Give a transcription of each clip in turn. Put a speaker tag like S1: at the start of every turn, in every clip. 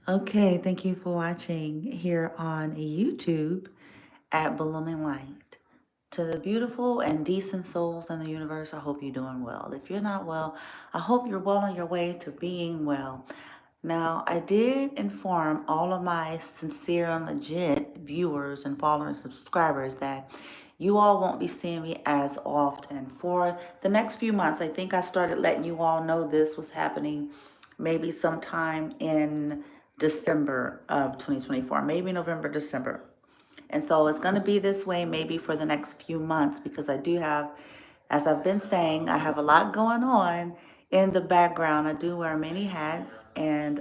S1: Okay, thank you for watching here on YouTube at Blooming Light. To the beautiful and decent souls in the universe, I hope you're doing well. If you're not well, I hope you're well on your way to being well. Now, I did inform all of my sincere and legit viewers and followers and subscribers that you all won't be seeing me as often. For the next few months, I think I started letting you all know this was happening maybe sometime in December of 2024, maybe November, December. And so it's going to be this way maybe for the next few months because I do have, as I've been saying, I have a lot going on in the background. I do wear many hats, and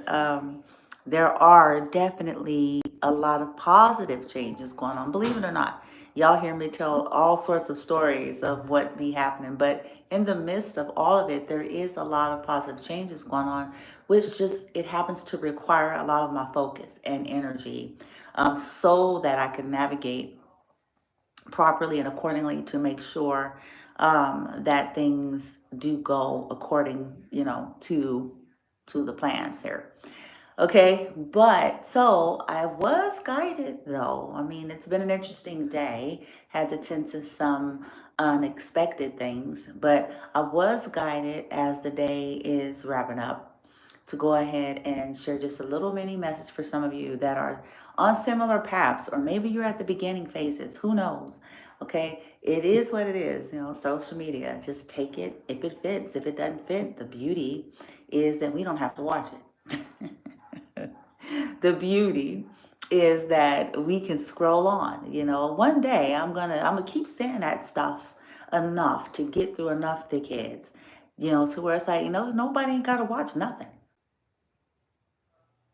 S1: there are definitely a lot of positive changes going on. Believe it or not, y'all hear me tell all sorts of stories of what be happening, but in the midst of all of it, there is a lot of positive changes going on, which just, it happens to require a lot of my focus and energy, so that I can navigate properly and accordingly to make sure that things do go according, to the plans here. Okay, but so I was guided though. I mean, it's been an interesting day. Had to tend to some unexpected things, but I was guided as the day is wrapping up to go ahead and share just a little mini message for some of you that are on similar paths, or maybe you're at the beginning phases. Who knows? Okay, it is what it is. Social media. Just take it if it fits. If it doesn't fit, the beauty is that we don't have to watch it. The beauty is that we can scroll on. One day I'm gonna keep saying that stuff enough to get through enough thickheads, to where it's like, nobody ain't gotta watch nothing.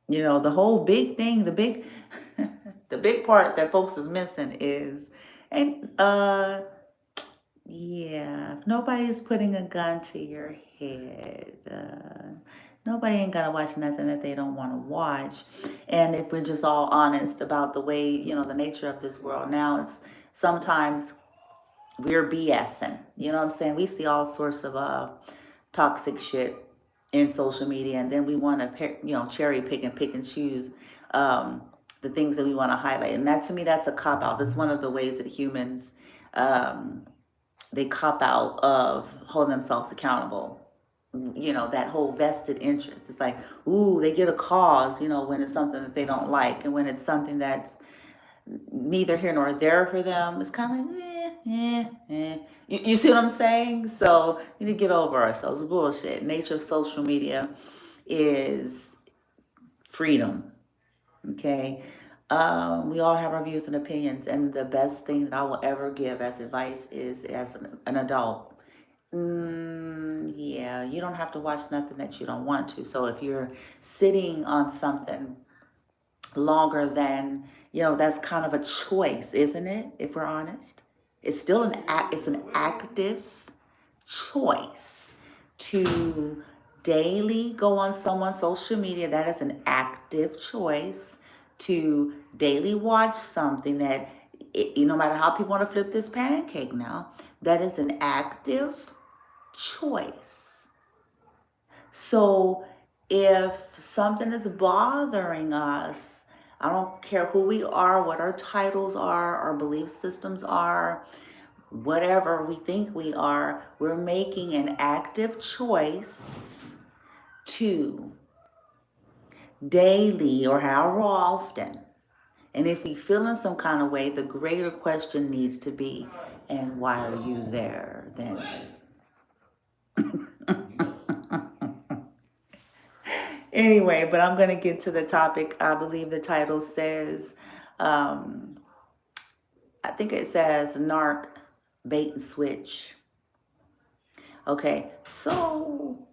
S1: The whole big thing, the big the big part that folks is missing is, and yeah, if nobody's putting a gun to your head, nobody ain't gonna watch nothing that they don't want to watch. And if we're just all honest about the way, the nature of this world now, it's sometimes we're BSing. You know what I'm saying? We see all sorts of toxic shit in social media, and then we want to, cherry pick and choose the things that we want to highlight. And that, to me, that's a cop out. That's one of the ways that humans they cop out of holding themselves accountable. That whole vested interest. It's like, ooh, they get a cause, when it's something that they don't like. And when it's something that's neither here nor there for them, it's kind of like, You see what I'm saying? So we need to get over ourselves. Bullshit. Nature of social media is freedom. Okay. We all have our views and opinions, and the best thing that I will ever give as advice is, as an adult, yeah, you don't have to watch nothing that you don't want to. So if you're sitting on something longer than, that's kind of a choice, isn't it? If we're honest, it's still it's an active choice to daily go on someone's social media. That is an active choice to daily watch something that, no matter how people want to flip this pancake now, that is an active choice. So if something is bothering us, I don't care who we are, what our titles are, our belief systems are, whatever we think we are, we're making an active choice to daily, or however often. And if we feel in some kind of way, the greater question needs to be, and why are you there then? Anyway, but I'm going to get to the topic. I believe the title says, I think it says Narc, bait and switch. Okay, so,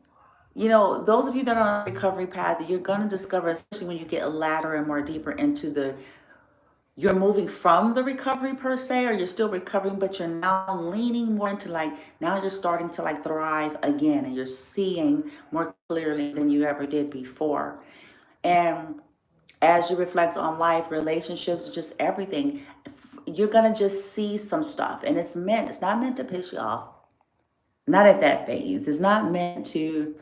S1: those of you that are on a recovery path, you're going to discover, especially when you get a ladder and more deeper into you're moving from the recovery per se, or you're still recovering, but you're now leaning more into, like, now you're starting to like thrive again, and you're seeing more clearly than you ever did before. And as you reflect on life, relationships, just everything, you're going to just see some stuff. And it's not meant to piss you off. Not at that phase. It's not meant to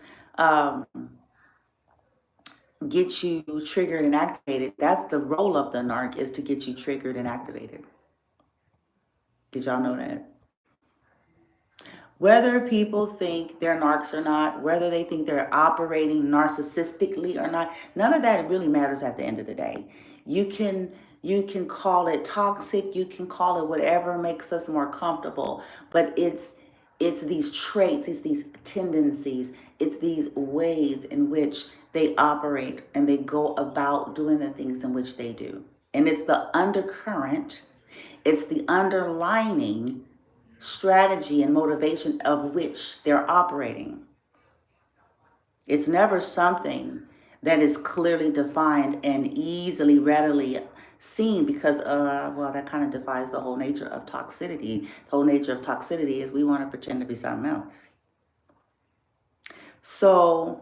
S1: get you triggered and activated. That's the role of the narc, is to get you triggered and activated. Did y'all know that? Whether people think they're narcs or not, whether they think they're operating narcissistically or not, none of that really matters at the end of the day. You can call it toxic, you can call it whatever makes us more comfortable, but it's these traits, it's these tendencies, it's these ways in which they operate and they go about doing the things in which they do. And it's the undercurrent, it's the underlining strategy and motivation of which they're operating. It's never something that is clearly defined and easily, readily seen, because, well, that kind of defies the whole nature of toxicity. The whole nature of toxicity is we want to pretend to be something else. So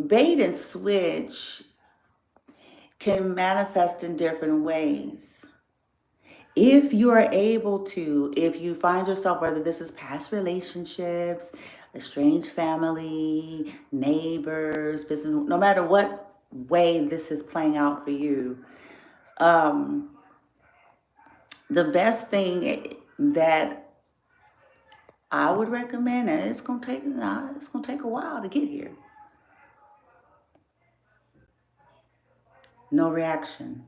S1: bait and switch can manifest in different ways. If you are able to, if you find yourself, whether this is past relationships, estranged family, neighbors, business, no matter what way this is playing out for you, the best thing that I would recommend, and it's gonna take a while to get here. No reaction.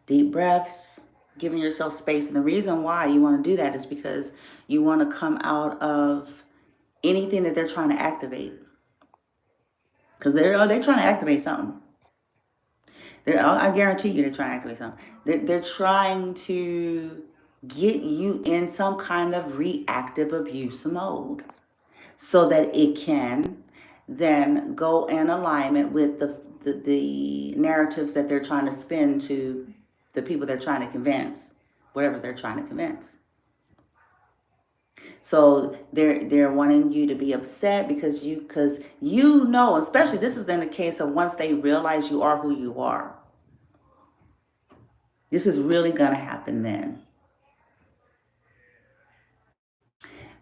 S1: Deep breaths, giving yourself space. And the reason why you want to do that is because you want to come out of anything that they're trying to activate. Because they're trying to activate something. I guarantee you they're trying to activate something. They're trying to get you in some kind of reactive abuse mode so that it can then go in alignment with the narratives that they're trying to spin to the people they're trying to convince, whatever they're trying to convince. So they're wanting you to be upset because you know, especially this is in the case of once they realize you are who you are. This is really going to happen then.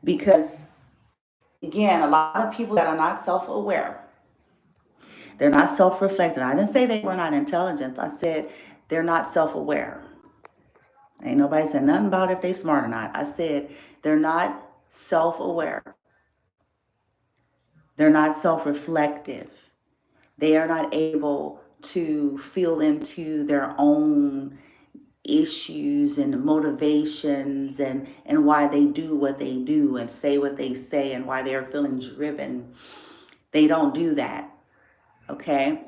S1: Because, again, a lot of people that are not self-aware, they're not self-reflective. I didn't say they were not intelligent. I said they're not self-aware. Ain't nobody said nothing about if they smart or not. I said they're not self-aware. They're not self-reflective. They are not able to feel into their own issues and motivations and why they do what they do and say what they say and why they're feeling driven. They don't do that. Okay?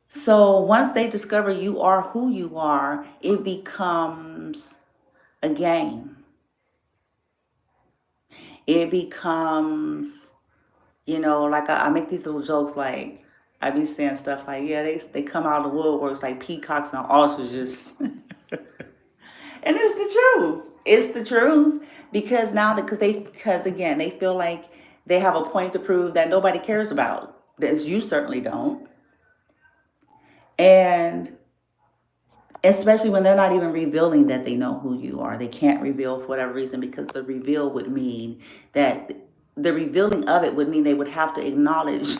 S1: So once they discover you are who you are, it becomes a game. It becomes, like I make these little jokes, like I be saying stuff like, yeah, they come out of the woodworks like peacocks and ostriches. And it's the truth. It's the truth. Because again, they feel like they have a point to prove that nobody cares about. As you certainly don't. And especially when they're not even revealing that they know who you are. They can't reveal for whatever reason, because the reveal would mean that the revealing of it would mean they would have to acknowledge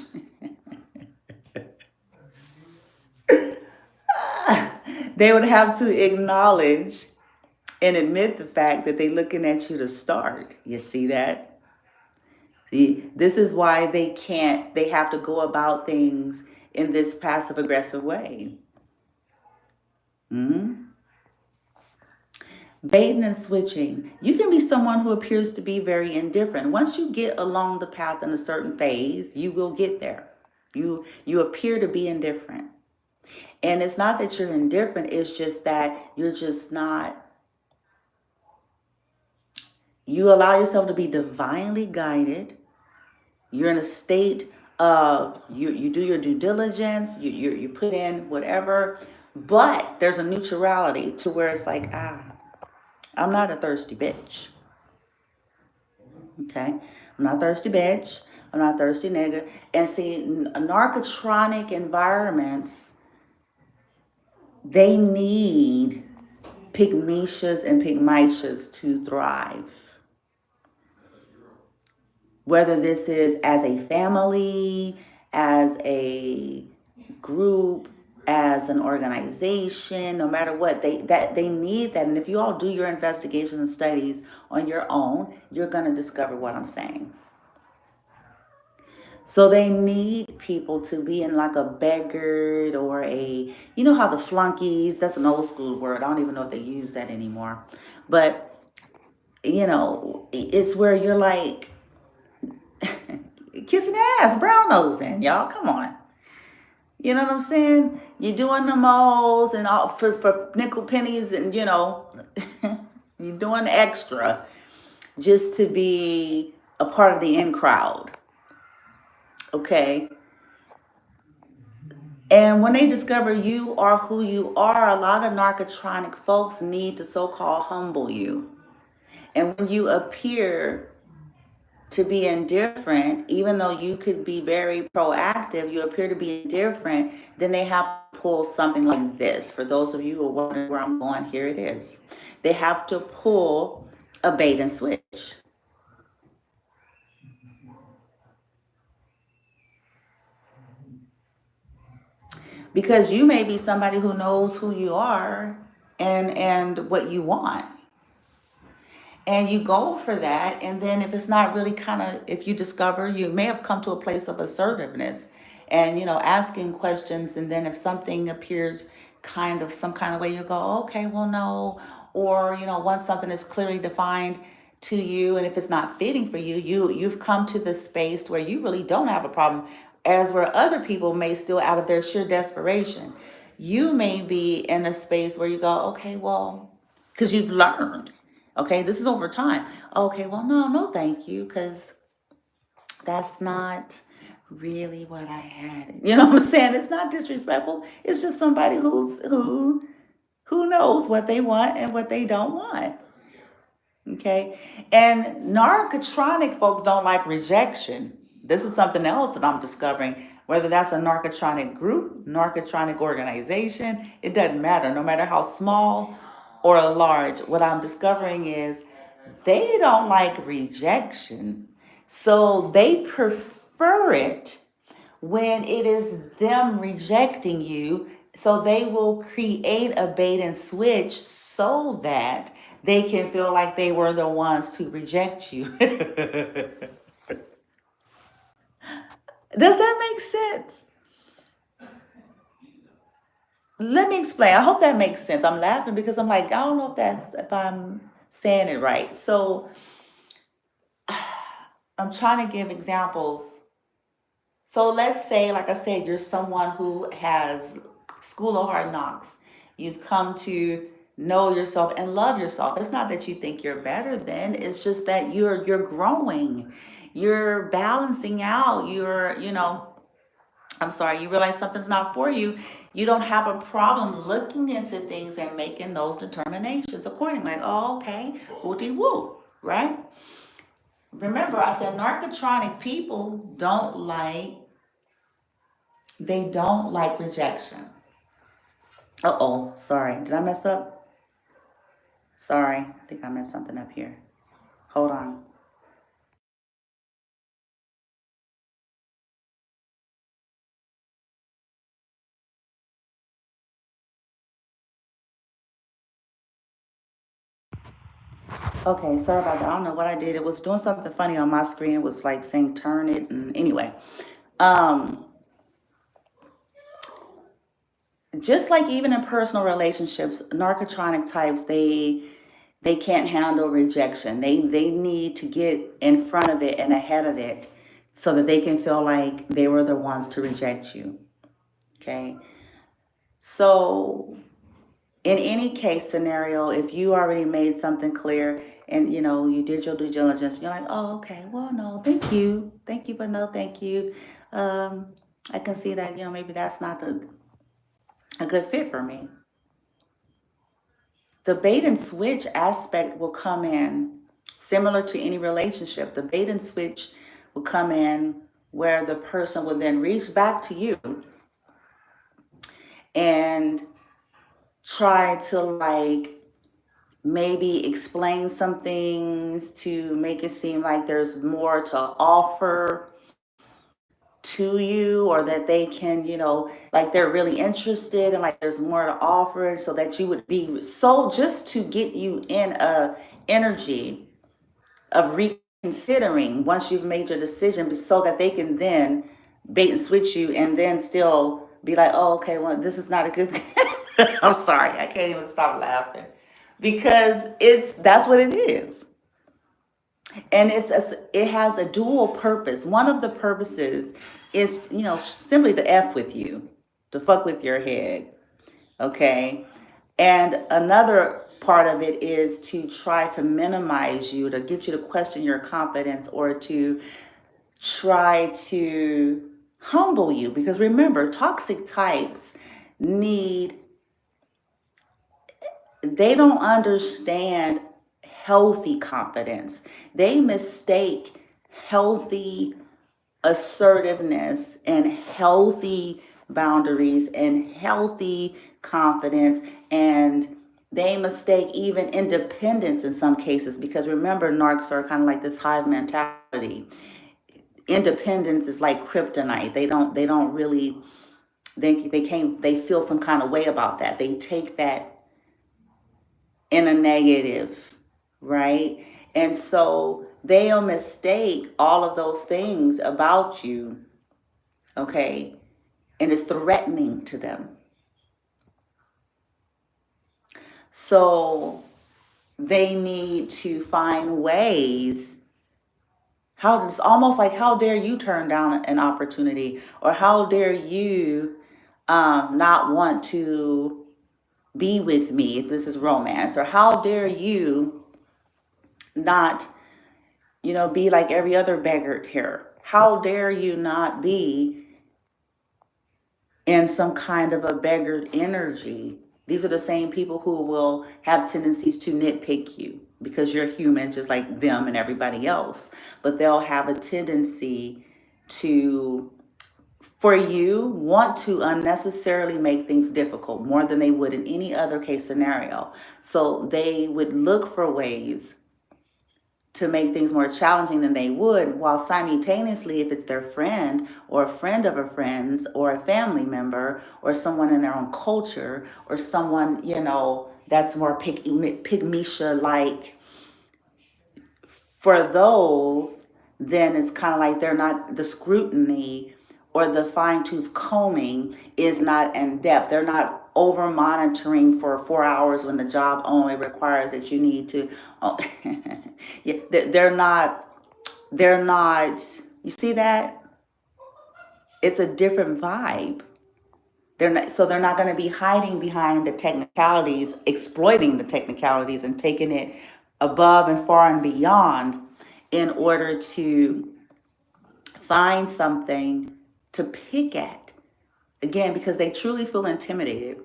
S1: they would have to acknowledge and admit the fact that they're looking at you to start. You see that? See, this is why they have to go about things in this passive aggressive way. Baiting and switching. You can be someone who appears to be very indifferent. Once you get along the path in a certain phase, you will get there. You appear to be indifferent. And it's not that you're indifferent, it's just that you're just not. You allow yourself to be divinely guided. You're in a state of, you do your due diligence, you put in whatever, but there's a neutrality to where it's like, I'm not a thirsty bitch. Okay? I'm not a thirsty bitch. I'm not a thirsty nigga. And see, narcotronic environments, they need pygmishas and pygmishas to thrive. whether this is as a family, as a group, as an organization, no matter what, they need that. And if you all do your investigations and studies on your own, you're going to discover what I'm saying. So they need people to be in like a beggared or a, you know how the flunkies, that's an old school word. I don't even know if they use that anymore. But, you know, it's where you're like kissing ass, brown nosing, y'all. Come on. You know what I'm saying? You're doing the moles and all for nickel pennies and, you know, you're doing extra just to be a part of the in crowd. Okay. And when they discover you are who you are, a lot of narcotronic folks need to so-called humble you. And when you appear to be indifferent, even though you could be very proactive, you appear to be indifferent, then they have to pull something like this. For those of you who are wondering where I'm going, here it is. They have to pull a bait and switch. Because you may be somebody who knows who you are and what you want. And you go for that, and then if it's not really kind of, if you discover, you may have come to a place of assertiveness and, you know, asking questions, and then if something appears kind of some kind of way, you go, okay, well, no. Or, you know, once something is clearly defined to you, and if it's not fitting for you, you've come to the space where you really don't have a problem, as where other people may still, out of their sheer desperation, you may be in a space where you go, okay, well, because you've learned. Okay, this is over time. Okay, well, no, thank you, because that's not really what I had. You know what I'm saying? It's not disrespectful. It's just somebody who knows what they want and what they don't want. Okay, and narcotronic folks don't like rejection. This is something else that I'm discovering. Whether that's a narcotronic group, narcotronic organization, it doesn't matter. No matter how small or large, what I'm discovering is they don't like rejection. So they prefer it when it is them rejecting you. So they will create a bait and switch so that they can feel like they were the ones to reject you. Does that make sense? Let me explain. I hope that makes sense. I'm laughing because I'm like, I don't know if I'm saying it right. So I'm trying to give examples. So let's say, like I said, you're someone who has school of hard knocks. You've come to know yourself and love yourself. It's not that you think you're better than, it's just that you're growing. You're balancing out. I'm sorry, you realize something's not for you. You don't have a problem looking into things and making those determinations accordingly. Like, oh, okay, wooty woo, right? Remember, I said narcotronic people they don't like rejection. Uh-oh, sorry. Did I mess up? Sorry, I think I messed something up here. Hold on. Okay, sorry about that. I don't know what I did. It was doing something funny on my screen. It was like saying turn it. And anyway, um, just like even in personal relationships, narcotronic types, they can't handle rejection. They need to get in front of it and ahead of it so that they can feel like they were the ones to reject you. Okay. So in any case scenario, if you already made something clear and you did your due diligence, you're like, oh, okay, well, no, thank you, but no, thank you. I can see that maybe that's not a good fit for me. The bait and switch aspect will come in similar to any relationship. The bait and switch will come in where the person will then reach back to you and try to like maybe explain some things to make it seem like there's more to offer to you, or that they can, like they're really interested and like there's more to offer, so that you would be so, just to get you in a energy of reconsidering once you've made your decision, so that they can then bait and switch you and then still be like, oh, okay, well, this is not a good I'm sorry, I can't even stop laughing, because that's what it is. And it has a dual purpose. One of the purposes is, simply to F with you, to fuck with your head. Okay. And another part of it is to try to minimize you, to get you to question your confidence, or to try to humble you. Because remember, toxic types need, they don't understand healthy confidence. They mistake healthy assertiveness and healthy boundaries and healthy confidence, and they mistake even independence in some cases, because remember, narcs are kind of like this hive mentality. Independence is like kryptonite. They don't really, they feel some kind of way about that. They take that in a negative, right? And so they'll mistake all of those things about you, okay? And it's threatening to them. So they need to find ways. How, it's almost like, how dare you turn down an opportunity, or how dare you not want to be with me if this is romance, or how dare you not, be like every other beggar here. How dare you not be in some kind of a beggared energy? These are the same people who will have tendencies to nitpick you, because you're human just like them and everybody else. But they'll have a tendency to, for you, want to unnecessarily make things difficult more than they would in any other case scenario. So they would look for ways to make things more challenging than they would, while simultaneously, if it's their friend or a friend of a friend's or a family member or someone in their own culture, or someone, that's more pygmisha like, for those, then it's kind of like they're not, the scrutiny or the fine-tooth combing is not in depth. They're not over monitoring for 4 hours when the job only requires that you need to. Oh, yeah, they're not, you see that? It's a different vibe. They're not going to be hiding behind the technicalities, exploiting the technicalities, and taking it above and far and beyond in order to find something to pick at. Again, because they truly feel intimidated,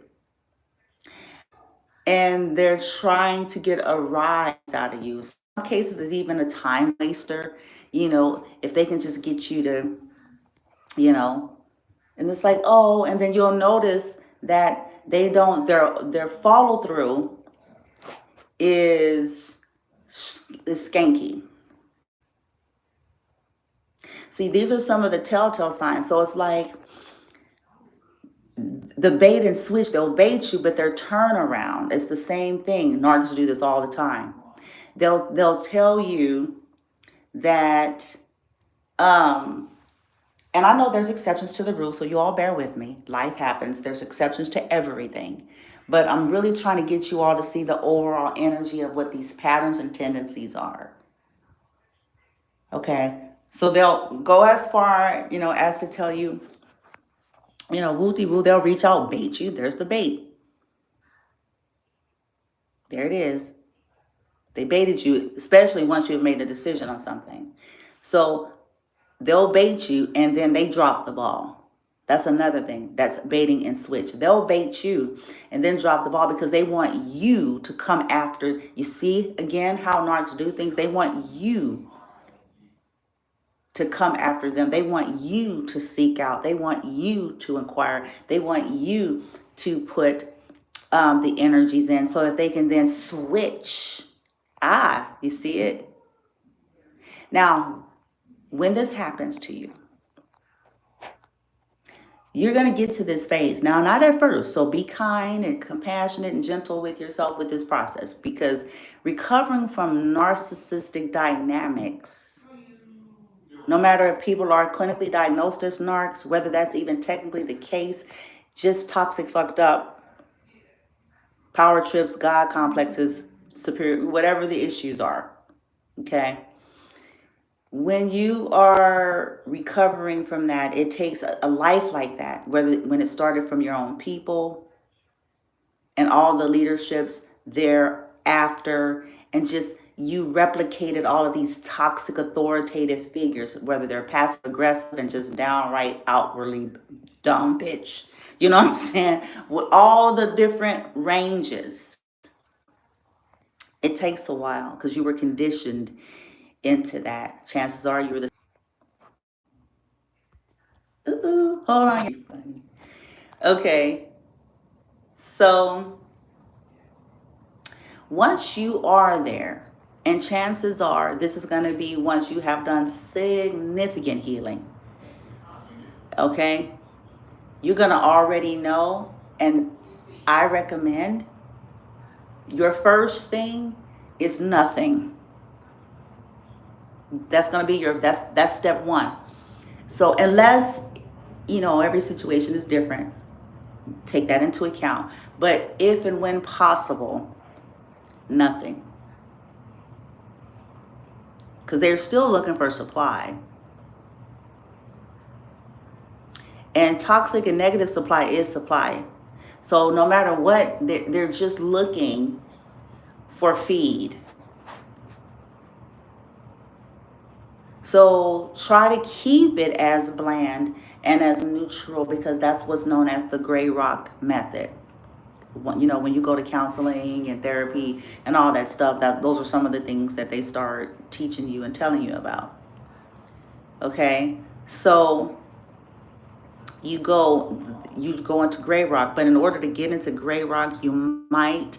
S1: and they're trying to get a rise out of you. Some cases is even a time waster, if they can just get you to, and it's like, oh, and then you'll notice that they don't, their follow through is skanky. See, these are some of the telltale signs. So it's like the bait and switch. They'll bait you, but their turnaround is the same thing. Narcs do this all the time. They'll tell you that, and I know there's exceptions to the rule, so you all bear with me. Life happens. There's exceptions to everything. But I'm really trying to get you all to see the overall energy of what these patterns and tendencies are. Okay? So they'll go as far, as to tell you, woo-de-woo, they'll reach out, bait you. There's the bait. There it is. They baited you, especially once you've made a decision on something. So they'll bait you and then they drop the ball. That's another thing. That's baiting and switch. They'll bait you and then drop the ball because they want you to come after. You see, again, how narcs do things. They want you to come after them. They want you to seek out. They want you to inquire. They want you to put the energies in so that they can then switch. You see it? Now, when this happens to you, you're going to get to this phase. Now, not at first. So be kind and compassionate and gentle with yourself with this process, because recovering from narcissistic dynamics, no matter if people are clinically diagnosed as narcs, whether that's even technically the case, just toxic, fucked up, power trips, God complexes, superior, whatever the issues are, okay? When you are recovering from that, it takes a life like that, when it started from your own people and all the leaderships thereafter, and just you replicated all of these toxic authoritative figures, whether they're passive aggressive and just downright outwardly dumb bitch. You know what I'm saying? With all the different ranges, it takes a while because you were conditioned into that. Chances are you were the hold on. Okay. So once you are there, and chances are this is going to be once you have done significant healing, okay, you're going to already know. And I recommend your first thing is nothing. That's going to be that's step one. So unless, every situation is different, take that into account. But if and when possible, nothing. Because they're still looking for supply. And toxic and negative supply is supply. So no matter what, they're just looking for feed. So try to keep it as bland and as neutral, because that's what's known as the gray rock method. When you go to counseling and therapy and all that stuff, those are some of the things that they start teaching you and telling you about. Okay, so you go into gray rock, but in order to get into gray rock, you might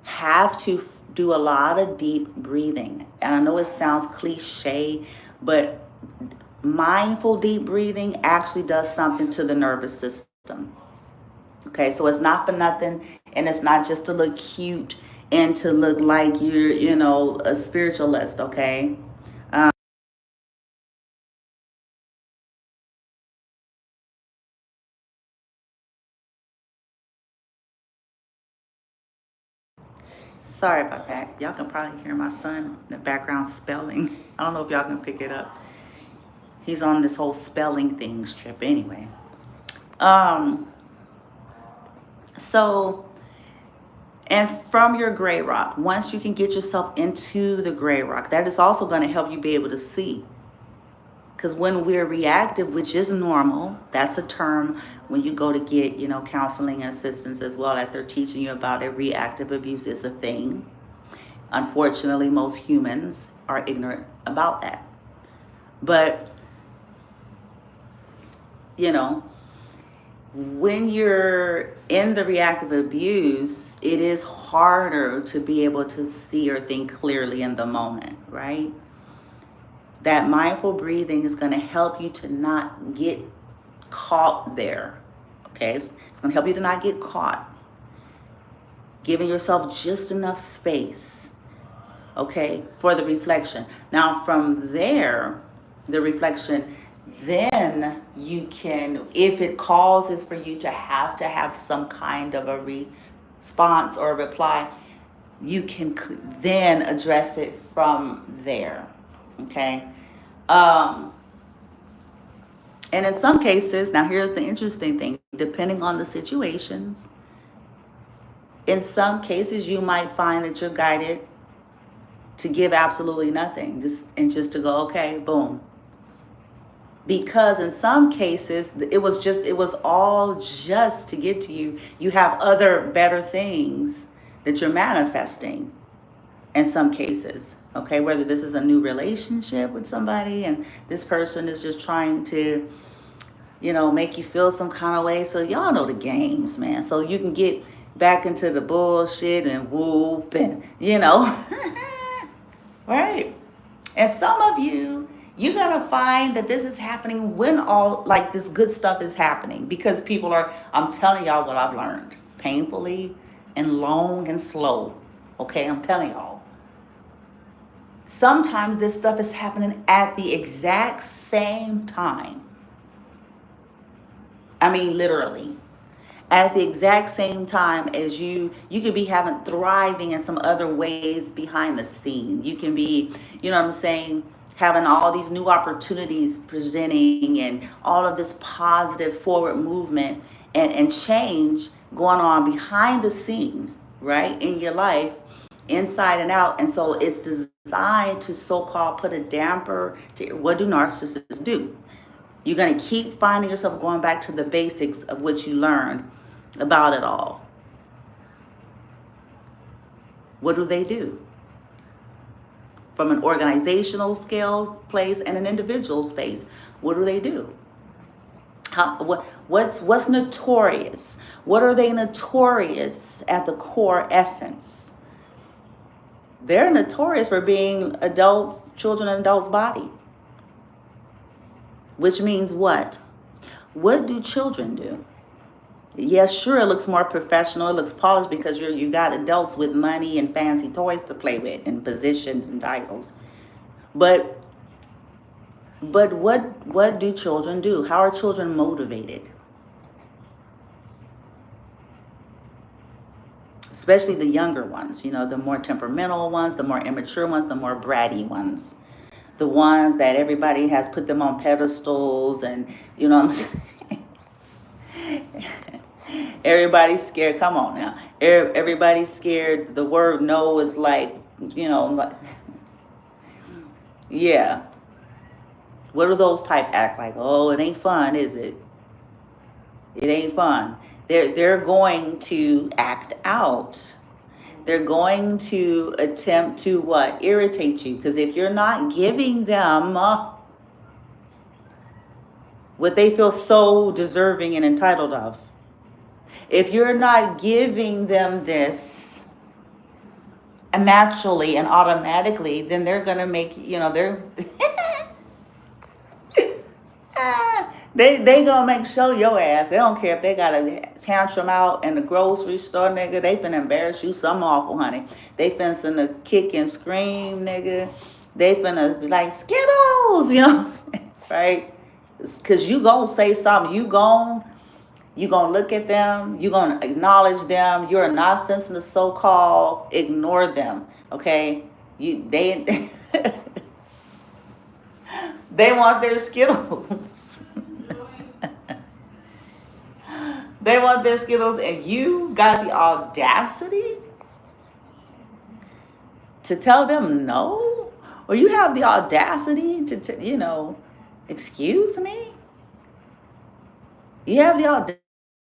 S1: have to do a lot of deep breathing. And I know it sounds cliche, but mindful deep breathing actually does something to the nervous system. Okay, so it's not for nothing, and it's not just to look cute and to look like you're, a spiritualist, okay? Sorry about that. Y'all can probably hear my son in the background spelling. I don't know if y'all can pick it up. He's on this whole spelling things trip anyway. So, and from your gray rock, once you can get yourself into the gray rock, that is also going to help you be able to see. Because when we're reactive, which is normal, that's a term when you go to get, counseling and assistance, as well as they're teaching you about it, reactive abuse is a thing. Unfortunately, most humans are ignorant about that. But, when you're in the reactive abuse, it is harder to be able to see or think clearly in the moment, right? That mindful breathing is going to help you to not get caught there, okay? It's going to help you to not get caught. Giving yourself just enough space, okay, for the reflection. Now, from there, the reflection, then you can, if it causes for you to have some kind of a response or a reply, you can then address it from there, okay? And in some cases, now here's the interesting thing, depending on the situations, in some cases you might find that you're guided to give absolutely nothing, just to go, okay, boom. Because in some cases, it was all just to get to you. You have other better things that you're manifesting in some cases, okay? Whether this is a new relationship with somebody and this person is just trying to, make you feel some kind of way. So y'all know the games, man. So you can get back into the bullshit and whoop and, you know, right? And some of you, you're going to find that this is happening when all like this good stuff is happening, because people are, I'm telling y'all what I've learned, painfully and long and slow. Okay, I'm telling y'all. Sometimes this stuff is happening at the exact same time. I mean, literally. At the exact same time as you could be having thriving in some other ways behind the scene. You can be, you know what I'm saying, having all these new opportunities presenting and all of this positive forward movement and change going on behind the scene, right, in your life, inside and out. And so it's designed to so-called put a damper to what do narcissists do. You're going to keep finding yourself going back to the basics of what you learned about it all. What do they do? From an organizational scale place and an individual space, what do they do? What's notorious? What are they notorious at the core essence? They're notorious for being adults, children in adults' body. Which means what? What do children do? Yes, sure, it looks more professional, it looks polished because you got adults with money and fancy toys to play with and positions and titles. But what do children do? How are children motivated? Especially the younger ones, you know, the more temperamental ones, the more immature ones, the more bratty ones. The ones that everybody has put them on pedestals and, you know what I'm saying? Everybody's scared. Come on now. Everybody's scared. The word no is like, you know, like, yeah. What do those type act like? Oh, it ain't fun, is it? It ain't fun. They're going to act out. They're going to attempt to what? Irritate you. Because if you're not giving them what they feel so deserving and entitled of, if you're not giving them this naturally and automatically, then they're going to make, you know, they're they going to make show your ass. They don't care if they got a tantrum out in the grocery store, nigga. They finna embarrass you some awful, honey. They finna kick and scream, nigga. They finna be like, Skittles, you know what I'm saying? Right? Because you going to say something. You going to look at them. You're going to acknowledge them. You're not finna to so-called ignore them, okay? They they want their Skittles. They want their Skittles, and you got the audacity to tell them no? Or you have the audacity to you know, excuse me? You have the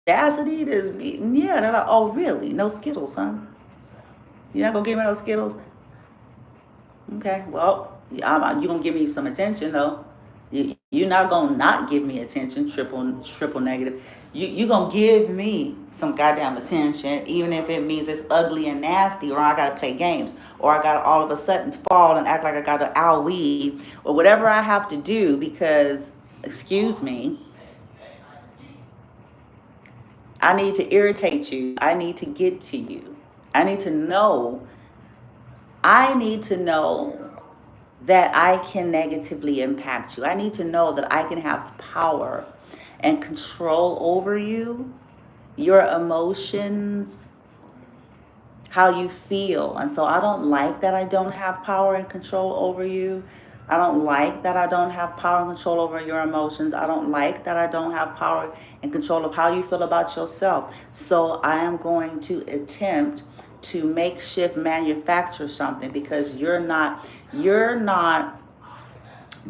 S1: audacity to be, yeah, they're like, oh, really? No Skittles, huh? You're not going to give me no Skittles? Okay, well, you're going to give me some attention, though. You're not going to not give me attention, triple negative. You're going to give me some goddamn attention, even if it means it's ugly and nasty, or I got to play games, or I got to all of a sudden fall and act like I got to owl weave, or whatever I have to do because, excuse me, I need to irritate you. I need to get to you. I need to know that I can negatively impact you. I need to know that I can have power and control over you, your emotions, how you feel. And so I don't like that I don't have power and control over you. I don't like that I don't have power and control over your emotions. I don't like that I don't have power and control of how you feel about yourself. So I am going to attempt to makeshift manufacture something because you're not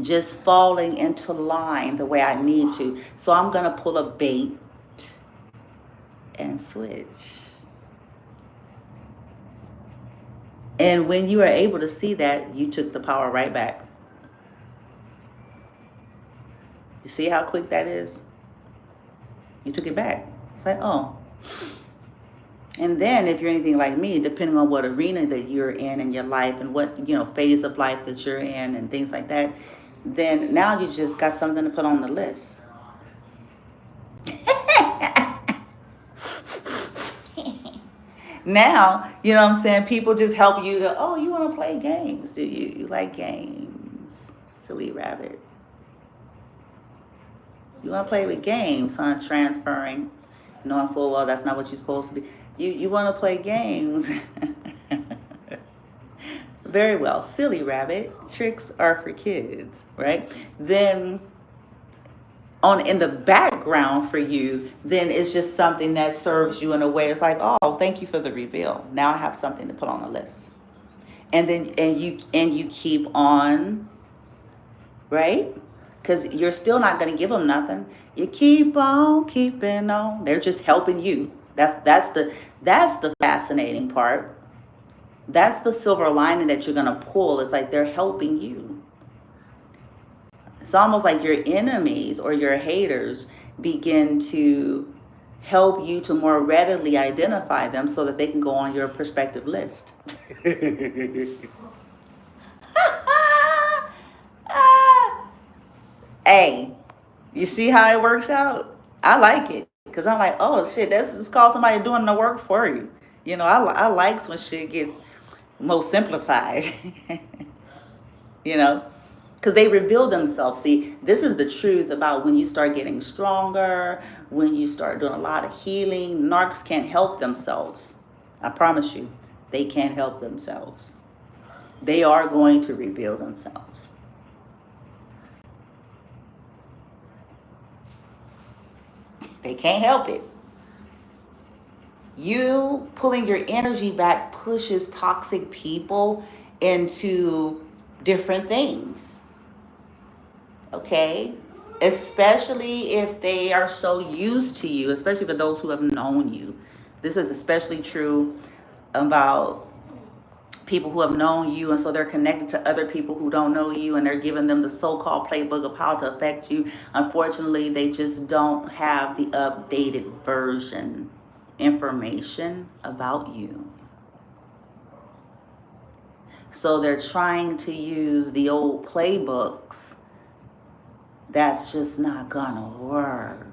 S1: just falling into line the way I need to. So I'm going to pull a bait and switch. And when you are able to see that, you took the power right back. You see how quick that is? You took it back. It's like, oh, And then if you're anything like me, depending on what arena that you're in your life and what, phase of life that you're in and things like that, then now you just got something to put on the list. Now, you know what I'm saying? People just help you to, oh, you want to play games, do you? You like games, silly rabbit. You want to play with games, huh? Transferring, knowing full well that's not what you're supposed to be. You want to play games. Very well, silly rabbit. Tricks are for kids, right? Then in the background for you, then it's just something that serves you in a way. It's like, oh, thank you for the reveal. Now I have something to put on the list. And then you keep on, right? Because you're still not going to give them nothing. You keep on keeping on. They're just helping you. That's the fascinating part. That's the silver lining that you're going to pull. It's like they're helping you. It's almost like your enemies or your haters begin to help you to more readily identify them so that they can go on your prospective list. Hey, you see how it works out? I like it because I'm like, oh shit, this is called somebody doing the work for you. I like when shit gets most simplified. Because they reveal themselves. See, this is the truth about when you start getting stronger, when you start doing a lot of healing. Narcs can't help themselves. I promise you, they can't help themselves. They are going to reveal themselves. They can't help it. You pulling your energy back pushes toxic people into different things. Okay? Especially if they are so used to you, especially for those who have known you. This is especially true about people who have known you, and so they're connected to other people who don't know you, and they're giving them the so-called playbook of how to affect you. Unfortunately, they just don't have the updated version information about you. So they're trying to use the old playbooks. That's just not gonna work,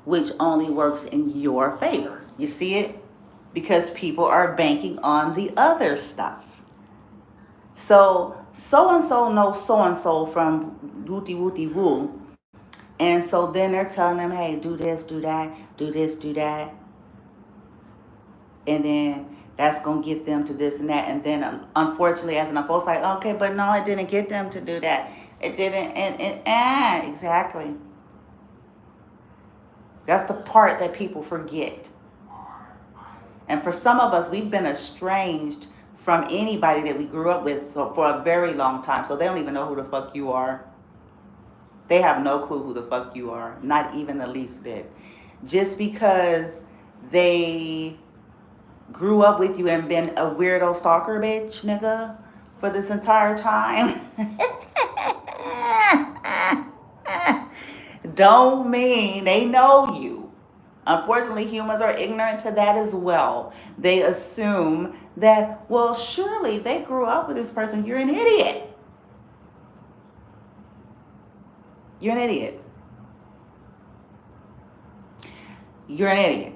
S1: which only works in your favor. You see it? Because people are banking on the other stuff. So-and-so knows so-and-so from wooty-wooty-woo. And so then they're telling them, hey, do this, do that, do this, do that. And then that's going to get them to this and that. And then unfortunately, as an adult, it's like, okay, but no, it didn't get them to do that. It didn't. Exactly. That's the part that people forget. And for some of us, we've been estranged from anybody that we grew up with for a very long time. So they don't even know who the fuck you are. They have no clue who the fuck you are. Not even the least bit. Just because they grew up with you and been a weirdo stalker bitch, nigga, for this entire time. Don't mean they know you. Unfortunately, humans are ignorant to that as well. They assume that, well, surely they grew up with this person. You're an idiot. You're an idiot. You're an idiot.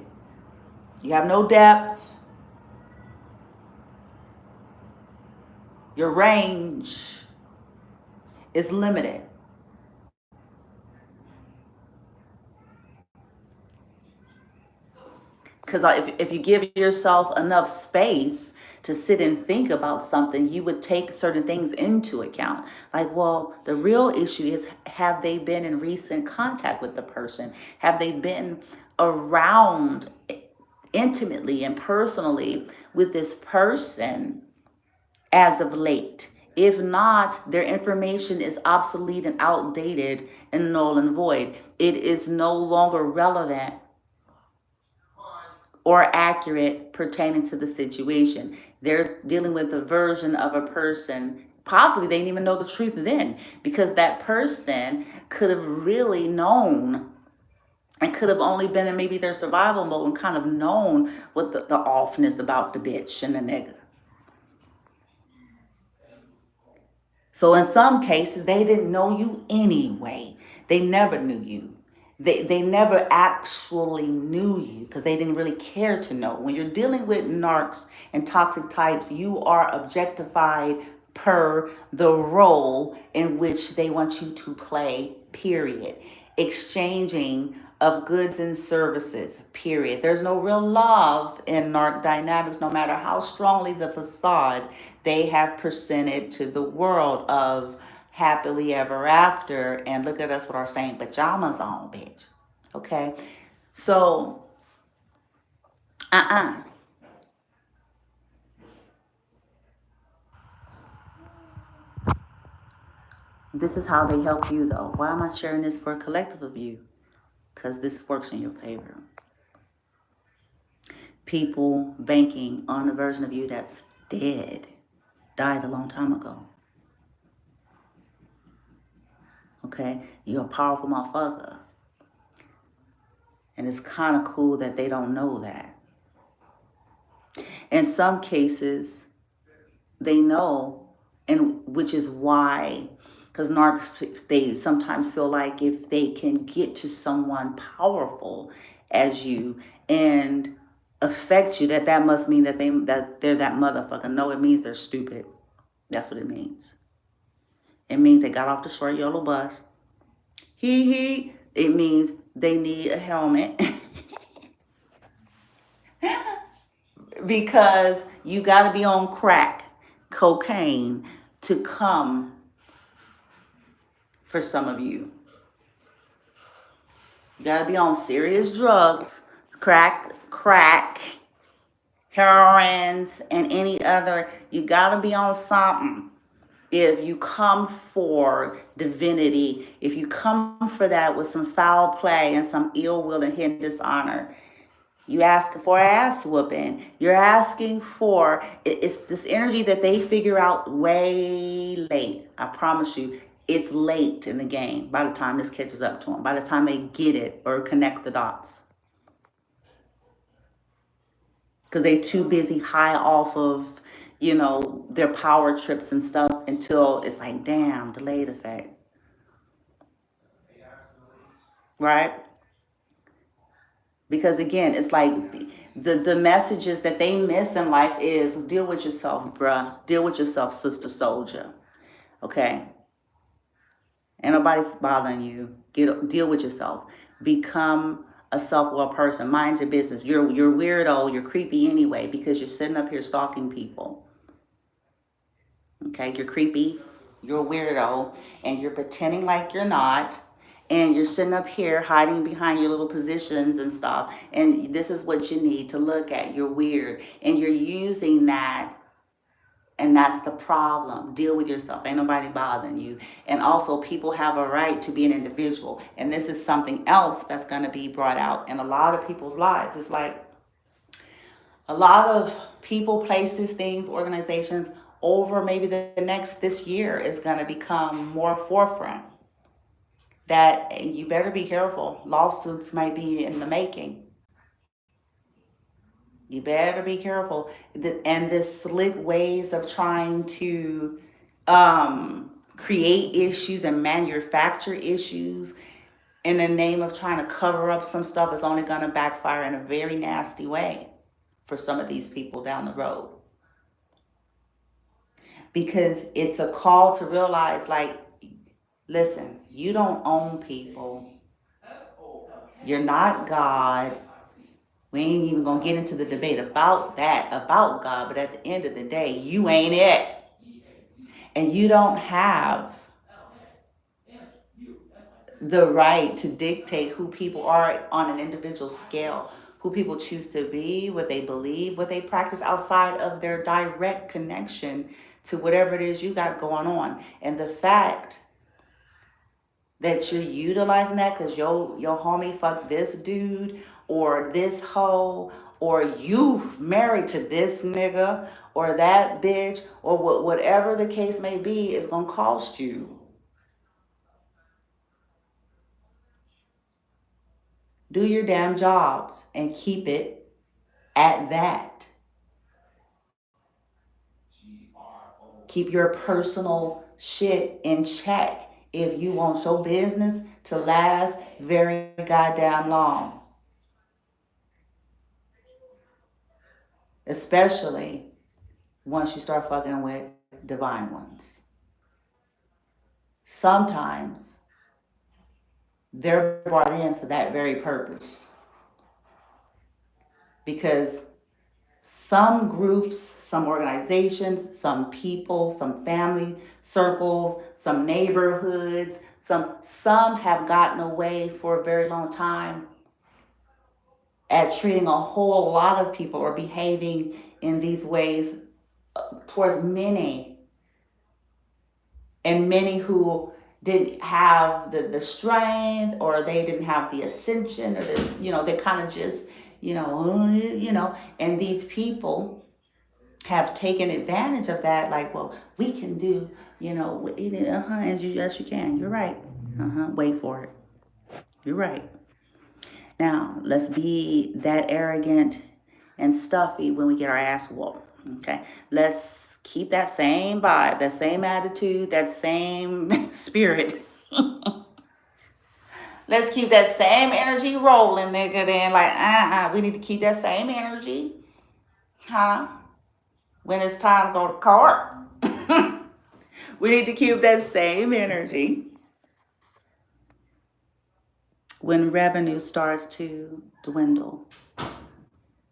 S1: You have no depth. Your range is limited. Because if you give yourself enough space to sit and think about something, you would take certain things into account. Like, well, the real issue is, have they been in recent contact with the person? Have they been around intimately and personally with this person as of late? If not, their information is obsolete and outdated and null and void. It is no longer relevant or accurate pertaining to the situation. They're dealing with a version of a person. Possibly they didn't even know the truth then, because that person could have really known and could have only been in maybe their survival mode and kind of known what the offness about the bitch and the nigga. So in some cases, they didn't know you anyway. They never knew you. They never actually knew you because they didn't really care to know. When you're dealing with narcs and toxic types, you are objectified per the role in which they want you to play, period. Exchanging of goods and services, period. There's no real love in narc dynamics, no matter how strongly the facade they have presented to the world of happily ever after. And look at us with our same pajamas on, bitch. Okay? So, This is how they help you, though. Why am I sharing this for a collective of you? Because this works in your favor. People banking on a version of you that's dead, died a long time ago. Okay? You're a powerful motherfucker. And it's kind of cool that they don't know that. In some cases, they know, and which is why, because narcs, they sometimes feel like if they can get to someone powerful as you and affect you, that must mean that they're that motherfucker. No, it means they're stupid. That's what it means. It means they got off the short yellow bus. It means they need a helmet. Because you got to be on crack cocaine to come for some of you. You got to be on serious drugs, crack, heroines, and any other. You got to be on something. If you come for divinity, if you come for that with some foul play and some ill will and hidden dishonor, you ask for an ass whooping. You're asking for, it's this energy that they figure out way late. I promise you, it's late in the game by the time this catches up to them, by the time they get it or connect the dots. Because they're too busy high off of, their power trips and stuff until it's like, damn, delayed effect. Right? Because again, it's like the messages that they miss in life is deal with yourself, bruh. Deal with yourself, sister soldier. Okay? Ain't nobody bothering you. Deal with yourself. Become a self-well person. Mind your business. You're weirdo. You're creepy anyway because you're sitting up here stalking people. Okay? You're creepy. You're a weirdo. And you're pretending like you're not. And you're sitting up here hiding behind your little positions and stuff. And this is what you need to look at. You're weird. And you're using that. And that's the problem. Deal with yourself. Ain't nobody bothering you. And also, people have a right to be an individual. And this is something else that's going to be brought out in a lot of people's lives. It's like a lot of people, places, things, organizations over maybe this year is going to become more forefront. That you better be careful. Lawsuits might be in the making. You better be careful. And this slick ways of trying to create issues and manufacture issues in the name of trying to cover up some stuff is only going to backfire in a very nasty way for some of these people down the road. Because it's a call to realize, like, listen, you don't own people. You're not God. We ain't even going to get into the debate about God. But at the end of the day, you ain't it. And you don't have the right to dictate who people are on an individual scale, who people choose to be, what they believe, what they practice outside of their direct connection to whatever it is you got going on. And the fact that you're utilizing that because your homie fucked this dude or this hoe, or you married to this nigga or that bitch, or whatever the case may be, is going to cost you. Do your damn jobs and keep it at that. Keep your personal shit in check if you want your business to last very goddamn long. Especially once you start fucking with divine ones. Sometimes they're brought in for that very purpose. Because some groups, some organizations, some people, some family circles, some neighborhoods, some have gotten away for a very long time at treating a whole lot of people or behaving in these ways towards many, and many who didn't have the strength, or they didn't have the ascension, or this, they kind of just, and these people have taken advantage of that, like, well, we can do, and yes, you can. You're right. Wait for it. You're right. Now, let's be that arrogant and stuffy when we get our ass whooped. Okay? Let's keep that same vibe, that same attitude, that same spirit. Let's keep that same energy rolling, nigga. Then, like, we need to keep that same energy. Huh? When it's time to go to court, we need to keep that same energy when revenue starts to dwindle,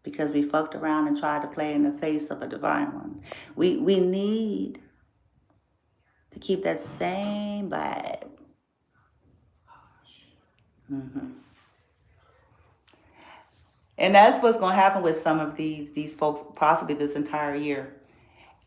S1: because we fucked around and tried to play in the face of a divine one. We need to keep that same vibe. And that's what's going to happen with some of these folks, possibly this entire year.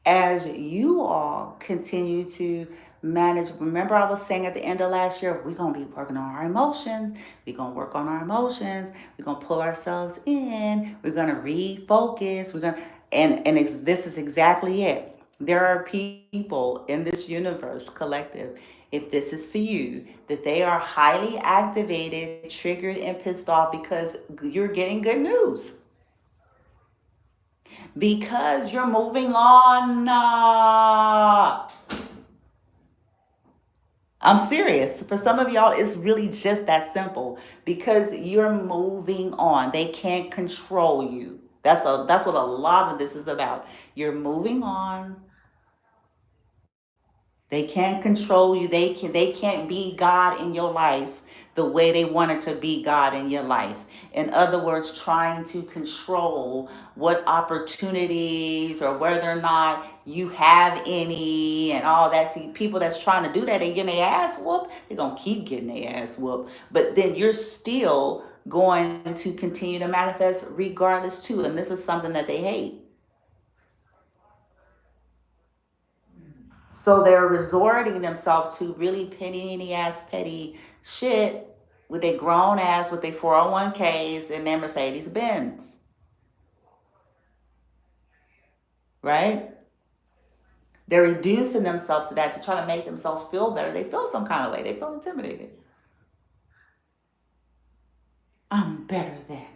S1: As you all continue to manage, remember I was saying at the end of last year, we're going to be working on our emotions. We're going to work on our emotions. We're going to pull ourselves in. We're going to refocus. This is exactly it. There are people in this universe collective, if this is for you, that they are highly activated, triggered, and pissed off because you're getting good news. Because you're moving on. I'm serious. For some of y'all, it's really just that simple. Because you're moving on. They can't control you. That's what a lot of this is about. You're moving on. They can't control you. They can't be God in your life the way they wanted to be God in your life. In other words, trying to control what opportunities or whether or not you have any and all that. See, people that's trying to do that and getting their ass whooped, they're going to keep getting their ass whooped. But then you're still going to continue to manifest regardless too. And this is something that they hate. So they're resorting themselves to really petty shit with their grown ass, with their 401ks and their Mercedes Benz. Right? They're reducing themselves to that to try to make themselves feel better. They feel some kind of way. They feel intimidated. I'm better than,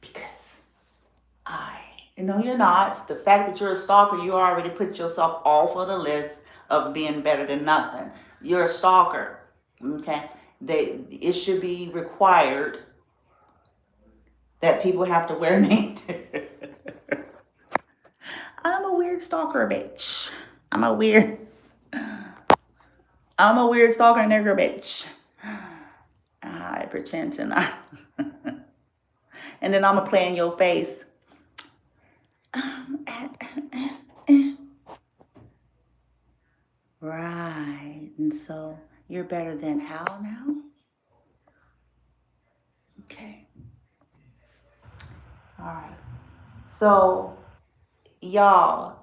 S1: because no, you're not. The fact that you're a stalker, you already put yourself off of the list of being better than nothing. You're a stalker. Okay? It should be required that people have to wear a name tag. I'm a weird stalker, bitch. I'm a weird stalker nigger, bitch. I pretend to not. And then I'm going to play in your face. Right. And so you're better than how now? Okay. All right. So, y'all,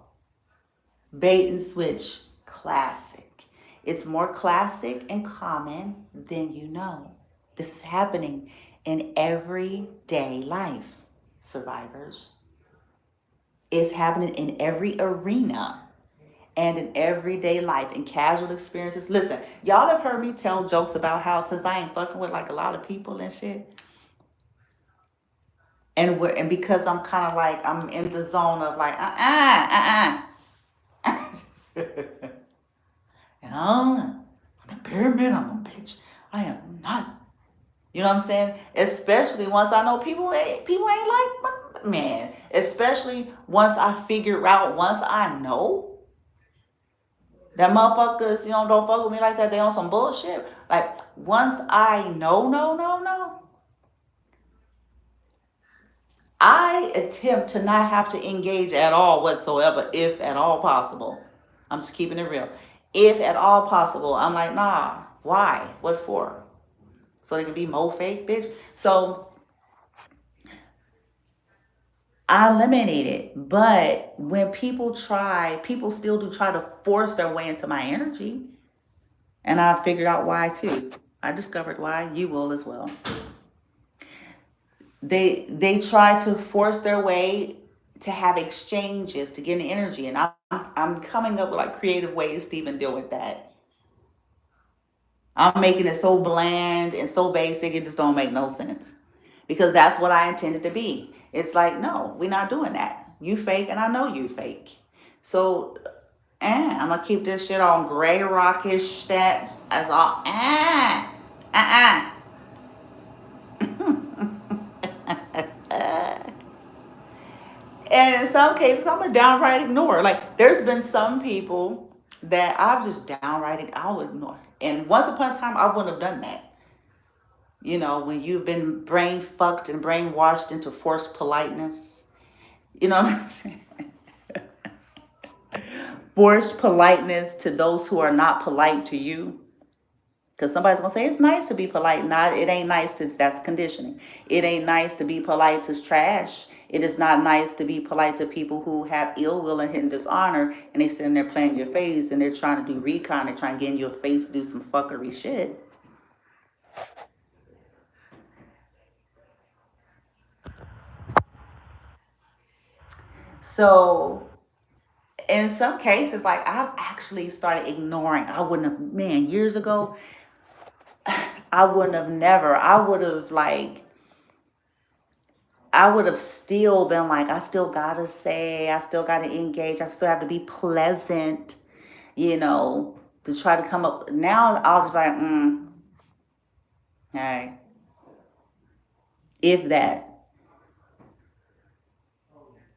S1: bait and switch, classic. It's more classic and common than you know. This is happening in everyday life, survivors. It's happening in every arena. and in everyday life, in casual experiences. Listen, y'all have heard me tell jokes about how since I ain't fucking with like a lot of people and shit, and because I'm kind of like I'm in the zone of like and I'm the bare minimum, bitch. I am not. You know what I'm saying? Especially once I know people ain't like, man. Especially once I figure out, once I know that motherfuckers, don't fuck with me like that. They on some bullshit. Like once I know, no, I attempt to not have to engage at all whatsoever, if at all possible. I'm just keeping it real. If at all possible, I'm like, nah. Why? What for? So they can be more fake, bitch. So I eliminate it. But when people still do try to force their way into my energy. And I figured out why too. I discovered why. You will as well. They try to force their way to have exchanges to get an energy. And I'm coming up with like creative ways to even deal with that. I'm making it so bland and so basic, it just don't make no sense. Because that's what I intended to be. It's like, no, we're not doing that. You fake and I know you fake. So I'm gonna keep this shit on gray rockish stats as all And in some cases, I'm a downright ignore. Like, there's been some people that I've just I would ignore. And once upon a time, I wouldn't have done that. When you've been brain fucked and brainwashed into forced politeness. You know what I'm saying? Forced politeness to those who are not polite to you. Because somebody's going to say, it's nice to be polite. Not, it ain't nice to, that's conditioning. It ain't nice to be polite to trash. It is not nice to be polite to people who have ill will and hidden dishonor, and they sitting there playing your face, and they're trying to do recon, they're trying to get in your face to do some fuckery shit. So in some cases, like I've actually started ignoring. I wouldn't have, man, years ago, I wouldn't have never. I would have still been like, I still gotta say, I still gotta engage, I still have to be pleasant, to try to come up. Now I'll just be like, all right, if that.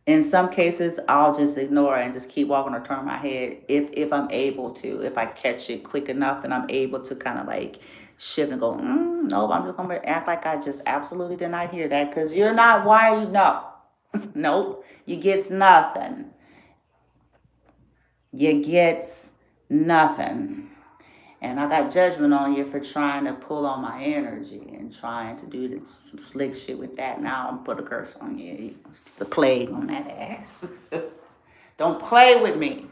S1: In some cases, I'll just ignore it and just keep walking or turn my head if I'm able to. If I catch it quick enough and I'm able to kind of like shift and go, nope, I'm just going to act like I just absolutely did not hear that because you're not, why are you, no. Nope, you gets nothing. You gets nothing. And I got judgment on you for trying to pull on my energy and trying to do some slick shit with that. Now I'm put a curse on you. The plague on that ass. Don't play with me.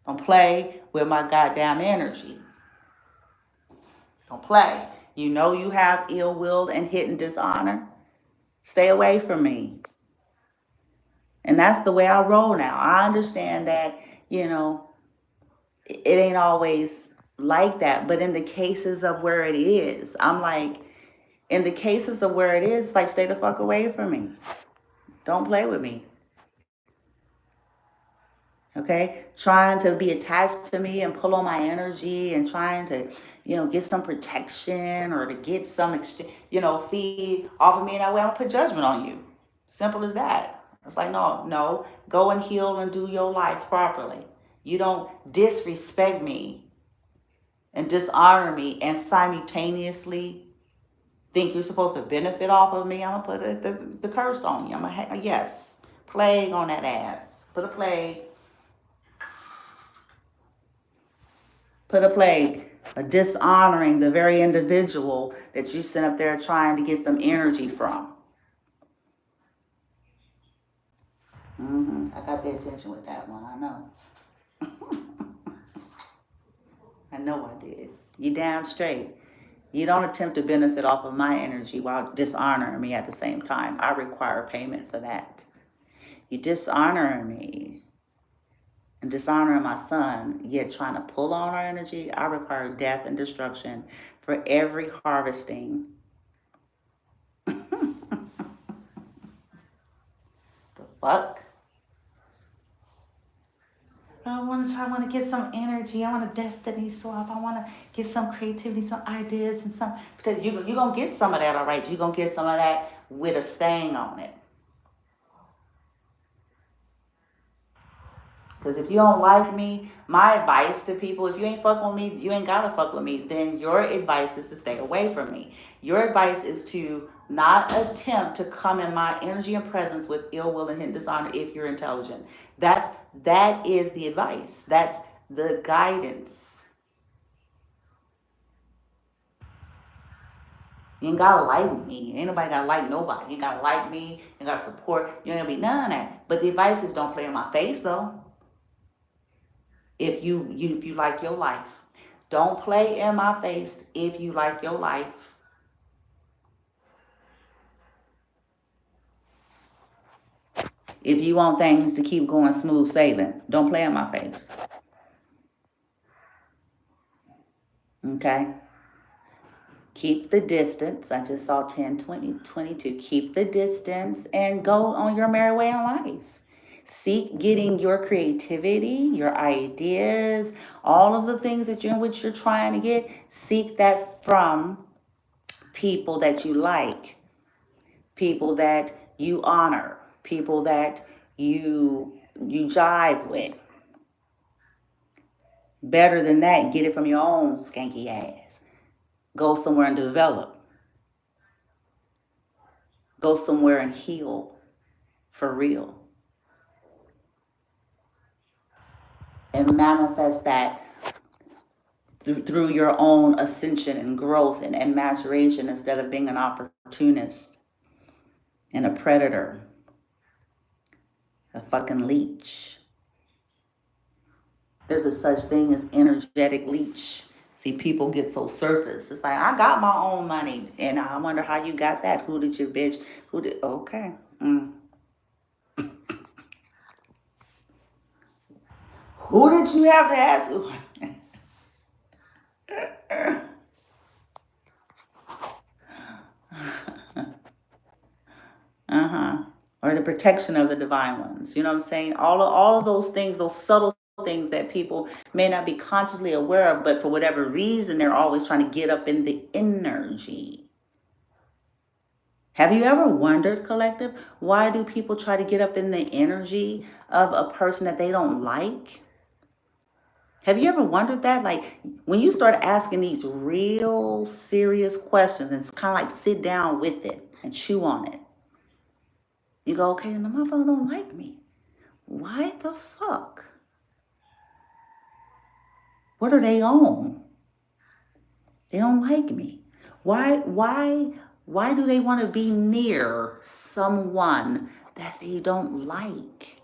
S1: Don't play with my goddamn energy. Don't play. You know you have ill will and hidden dishonor. Stay away from me. And that's the way I roll now. I understand that, it ain't always like that. But in the cases of where it is, I'm like, in the cases of where it is, it's like, stay the fuck away from me. Don't play with me. Okay? Trying to be attached to me and pull on my energy and trying to, get some protection or to get some, feed off of me in that way, I'm going to put judgment on you. Simple as that. It's like, no, go and heal and do your life properly. You don't disrespect me and dishonor me and simultaneously think you're supposed to benefit off of me. I'm going to put the curse on you. I'm going to, yes, plague on that ass. Put a plague. Dishonoring the very individual that you sent up there trying to get some energy from. I got the attention with that one, I know. I know I did. You damn straight. You don't attempt to benefit off of my energy while dishonoring me at the same time. I require payment for that. You dishonor me. and dishonoring my son, yet trying to pull on our energy, I require death and destruction for every harvesting. The fuck? I want to get some energy. I want a destiny swap. I want to get some creativity, some ideas, and some. You're going to get some of that, all right? You're going to get some of that with a stain on it. Because if you don't like me, my advice to people, if you ain't fuck with me, you ain't gotta fuck with me, then your advice is to stay away from me. Your advice is to not attempt to come in my energy and presence with ill will and dishonor if you're intelligent. That is the advice. That's the guidance. You ain't gotta like me. Ain't nobody gotta like nobody. You ain't gotta like me. You ain't gotta support. You ain't gonna be none of that. But the advice is don't play in my face though. If you like your life. Don't play in my face if you like your life. If you want things to keep going smooth sailing, don't play in my face. Okay? Keep the distance. I just saw 10, 20, 22. Keep the distance and go on your merry way in life. Seek getting your creativity, your ideas, all of the things that in which you're trying to get, seek that from people that you like, people that you honor, people that you jive with. Better than that, get it from your own skanky ass. Go somewhere and develop. Go somewhere and heal for real. And manifest that through your own ascension and growth and maturation instead of being an opportunist and a predator, a fucking leech. There's a such thing as energetic leech. See, people get so surface. It's like, I got my own money, and I wonder how you got that. Who did you bitch? Who did? Okay. Who did you have to ask? Or the protection of the divine ones. You know what I'm saying? All of those things, those subtle things that people may not be consciously aware of, but for whatever reason, they're always trying to get up in the energy. Have you ever wondered, collective, why do people try to get up in the energy of a person that they don't like? Have you ever wondered that? Like, when you start asking these real serious questions and it's kind of like sit down with it and chew on it. You go, okay, the motherfucker don't like me. Why the fuck? What are they on? They don't like me. Why do they want to be near someone that they don't like?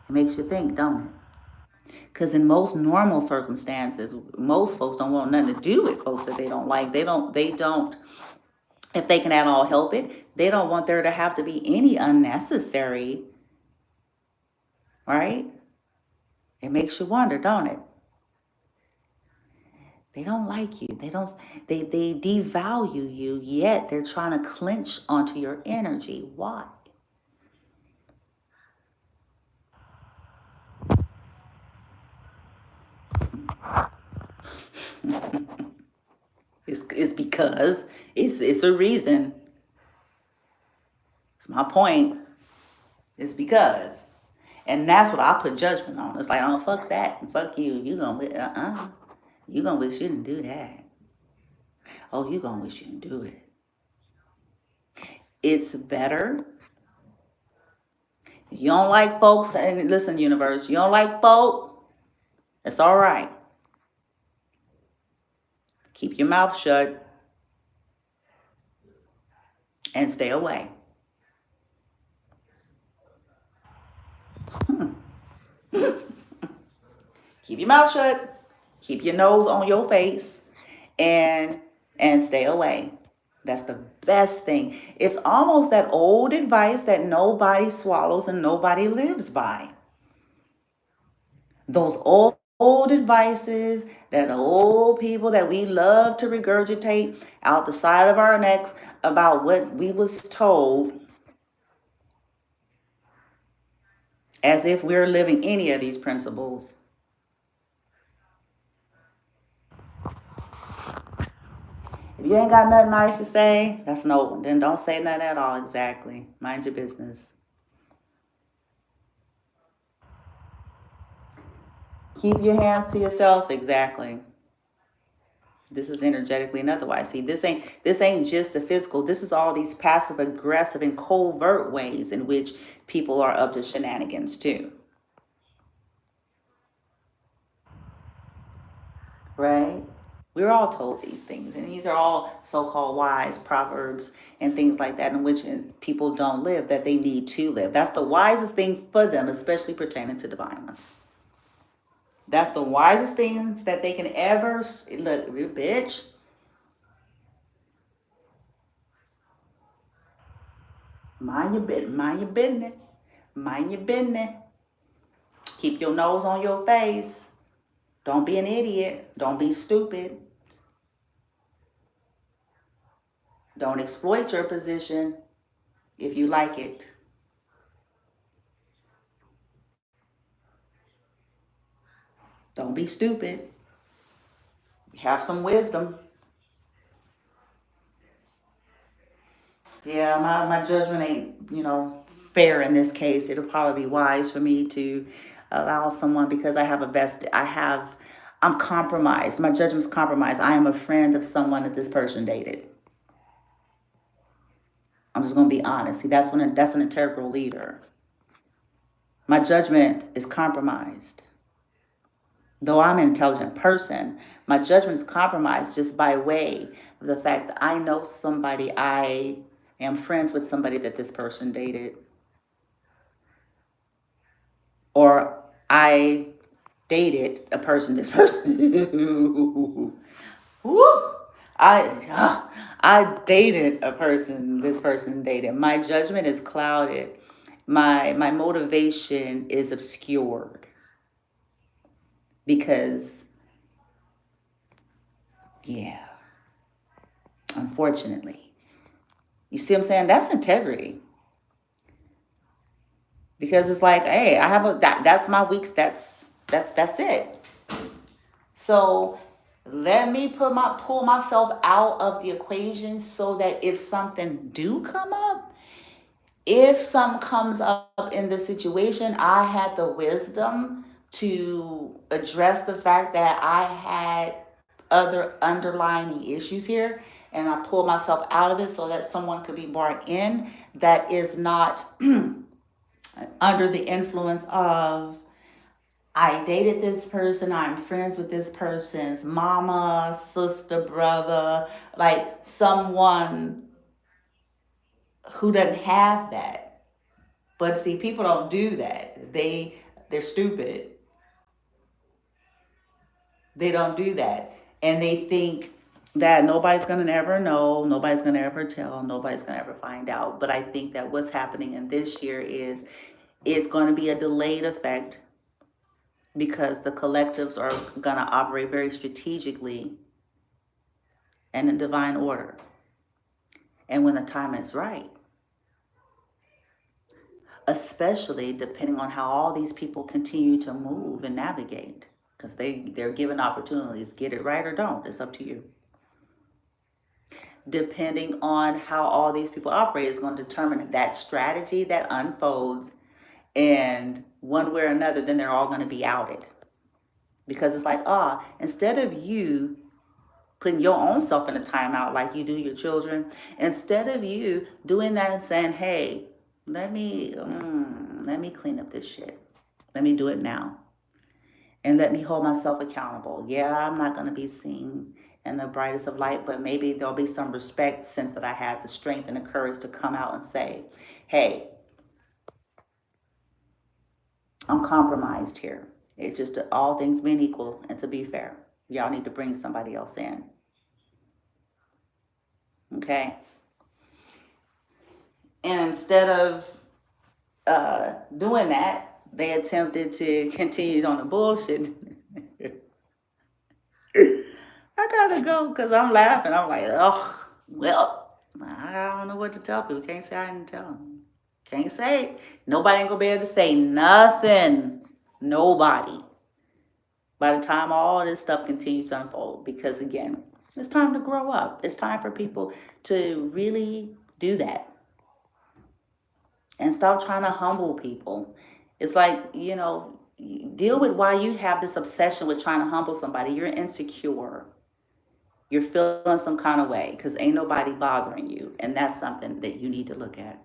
S1: It makes you think, don't it? Because in most normal circumstances, most folks don't want nothing to do with folks that they don't like. They don't, if they can at all help it, they don't want there to have to be any unnecessary, right? It makes you wonder, don't it? They don't like you. They devalue you, yet they're trying to clinch onto your energy. Why? It's because it's a reason. It's my point. It's because. And that's what I put judgment on. It's like, oh, fuck that. Fuck you. You gonna you gonna wish you didn't do that. Oh, you gonna wish you didn't do it. It's better. You don't like folks, and listen, universe, you don't like folk, it's all right. Keep your mouth shut and stay away. Keep your mouth shut. Keep your nose on your face and stay away. That's the best thing. It's almost that old advice that nobody swallows and nobody lives by. Those old advices that the old people that we love to regurgitate out the side of our necks about what we was told, as if we're living any of these principles. If you ain't got nothing nice to say, that's no. Then don't say nothing at all. Exactly. Mind your business. Keep your hands to yourself. Exactly. This is energetically and otherwise. See, this ain't just the physical. This is all these passive aggressive and covert ways in which people are up to shenanigans too. Right? We're all told these things, and these are all so-called wise proverbs and things like that in which people don't live that they need to live. That's the wisest thing for them, especially pertaining to divine ones. That's the wisest things that they can ever look, bitch. Mind your business. Mind your business. Mind your business. Keep your nose on your face. Don't be an idiot. Don't be stupid. Don't exploit your position if you like it. Don't be stupid. Have some wisdom. Yeah, my judgment ain't, fair in this case. It'll probably be wise for me to allow someone, because I'm compromised. My judgment's compromised. I am a friend of someone that this person dated. I'm just gonna be honest. See, that's an integral leader. My judgment is compromised. Though I'm an intelligent person, my judgment is compromised just by way of the fact that I know somebody, I am friends with somebody that this person dated. Or I dated a person, this person. Woo! I dated a person, this person dated. My judgment is clouded. My motivation is obscured. Because, yeah, unfortunately. You see what I'm saying? That's integrity. Because it's like, hey, I have that's my weeks, that's it. So let me pull myself out of the equation so that if something do come up, if something comes up in the situation, I had the wisdom to address the fact that I had other underlying issues here, and I pull myself out of it so that someone could be brought in that is not under the influence of, I dated this person, I'm friends with this person's mama, sister, brother, like someone who doesn't have that. But see, people don't do that. They're stupid. They don't do that. And they think that nobody's going to ever know, nobody's going to ever tell, nobody's going to ever find out. But I think that what's happening in this year is it's going to be a delayed effect, because the collectives are going to operate very strategically and in divine order. And when the time is right, especially depending on how all these people continue to move and navigate, because they're given opportunities, get it right or don't, it's up to you. Depending on how all these people operate is going to determine that strategy that unfolds, and one way or another, then they're all going to be outed. Because it's like, instead of you putting your own self in a timeout like you do your children, instead of you doing that and saying, hey, let me clean up this shit. Let me do it now. And let me hold myself accountable. Yeah, I'm not going to be seen in the brightest of light, but maybe there'll be some respect since that I had the strength and the courage to come out and say, hey, I'm compromised here. It's just all things being equal, and to be fair, y'all need to bring somebody else in. Okay? And instead of doing that, they attempted to continue on the bullshit. I gotta go because I'm laughing. I'm like, oh, well, I don't know what to tell people. Can't say I didn't tell them. Can't say. Nobody ain't gonna be able to say nothing. Nobody. By the time all this stuff continues to unfold, because again, it's time to grow up. It's time for people to really do that and stop trying to humble people. It's like, you know, deal with why you have this obsession with trying to humble somebody. You're insecure. You're feeling some kind of way because ain't nobody bothering you. And that's something that you need to look at.